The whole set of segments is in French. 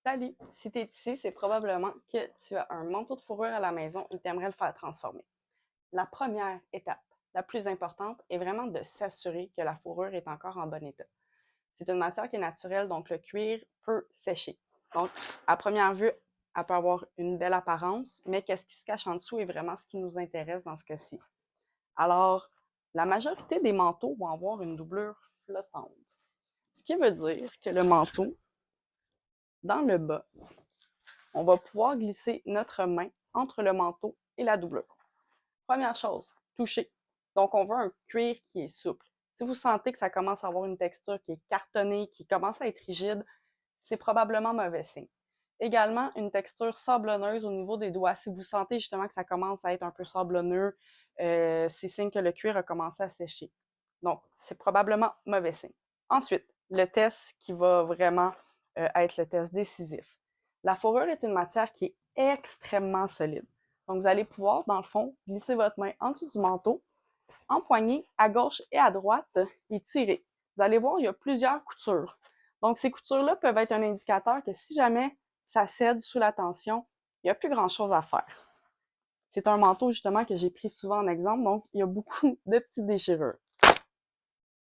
Salut! Si tu es ici, c'est probablement que tu as un manteau de fourrure à la maison et tu aimerais le faire transformer. La première étape, la plus importante, est vraiment de s'assurer que la fourrure est encore en bon état. C'est une matière qui est naturelle, donc le cuir peut sécher. Donc, à première vue, elle peut avoir une belle apparence, mais qu'est-ce qui se cache en dessous est vraiment ce qui nous intéresse dans ce cas-ci. Alors, la majorité des manteaux vont avoir une doublure flottante, ce qui veut dire que le manteau, dans le bas, on va pouvoir glisser notre main entre le manteau et la doublure. Première chose, toucher. Donc, on veut un cuir qui est souple. Si vous sentez que ça commence à avoir une texture qui est cartonnée, qui commence à être rigide, c'est probablement mauvais signe. Également, une texture sablonneuse au niveau des doigts. Si vous sentez justement que ça commence à être un peu sablonneux, c'est signe que le cuir a commencé à sécher. Donc, c'est probablement mauvais signe. Ensuite, le test qui va vraiment être le test décisif. La fourrure est une matière qui est extrêmement solide. Donc, vous allez pouvoir, dans le fond, glisser votre main en dessous du manteau, empoigner à gauche et à droite et tirer. Vous allez voir, il y a plusieurs coutures. Donc, ces coutures-là peuvent être un indicateur que si jamais ça cède sous la tension, il n'y a plus grand-chose à faire. C'est un manteau, justement, que j'ai pris souvent en exemple, donc il y a beaucoup de petites déchirures.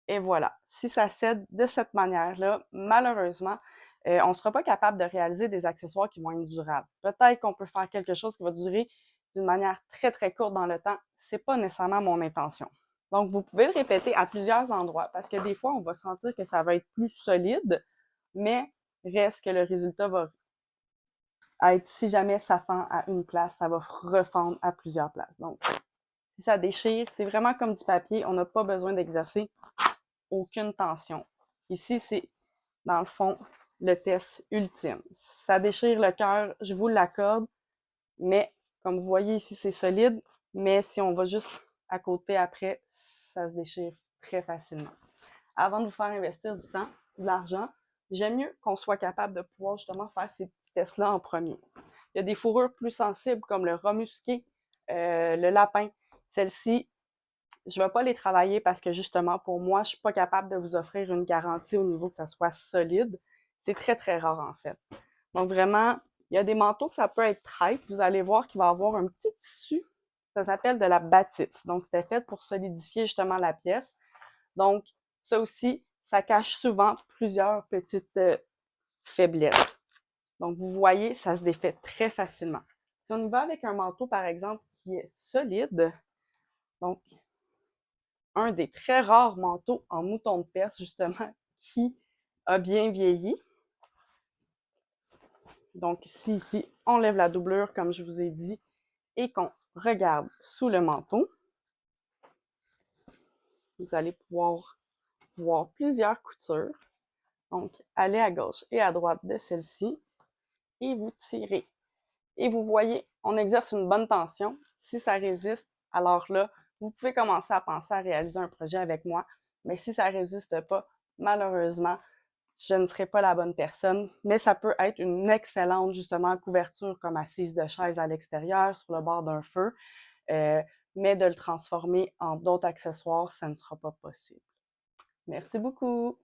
Et voilà, si ça cède de cette manière-là, malheureusement, on ne sera pas capable de réaliser des accessoires qui vont être durables. Peut-être qu'on peut faire quelque chose qui va durer d'une manière très, très courte dans le temps. Ce n'est pas nécessairement mon intention. Donc, vous pouvez le répéter à plusieurs endroits parce que des fois, on va sentir que ça va être plus solide, mais reste que le résultat va être, si jamais ça fend à une place, ça va refendre à plusieurs places. Donc, si ça déchire, c'est vraiment comme du papier. On n'a pas besoin d'exercer aucune tension. Ici, c'est, dans le fond, le test ultime. Ça déchire le cœur, je vous l'accorde, mais comme vous voyez ici, c'est solide, mais si on va juste à côté après, ça se déchire très facilement. Avant de vous faire investir du temps, de l'argent, j'aime mieux qu'on soit capable de pouvoir justement faire ces petits tests-là en premier. Il y a des fourrures plus sensibles comme le rat musqué, le lapin. Celles-ci, je ne vais pas les travailler parce que justement, pour moi, je ne suis pas capable de vous offrir une garantie au niveau que ça soit solide. C'est très, très rare en fait. Donc vraiment, il y a des manteaux que ça peut être tight. Vous allez voir qu'il va y avoir un petit tissu. Ça s'appelle de la bâtisse. Donc, c'était fait pour solidifier justement la pièce. Donc, ça aussi, ça cache souvent plusieurs petites faiblesses. Donc, vous voyez, ça se défait très facilement. Si on y va avec un manteau, par exemple, qui est solide, donc un des très rares manteaux en mouton de Perse, justement, qui a bien vieilli. Donc, si ici, on lève la doublure, comme je vous ai dit, et qu'on regarde sous le manteau, vous allez pouvoir voir plusieurs coutures. Donc, allez à gauche et à droite de celle-ci et vous tirez. Et vous voyez, on exerce une bonne tension. Si ça résiste, alors là, vous pouvez commencer à penser à réaliser un projet avec moi. Mais si ça ne résiste pas, malheureusement, je ne serai pas la bonne personne. Mais ça peut être une excellente, justement, couverture comme assise de chaise à l'extérieur, sur le bord d'un feu. Mais de le transformer en d'autres accessoires, ça ne sera pas possible. Merci beaucoup!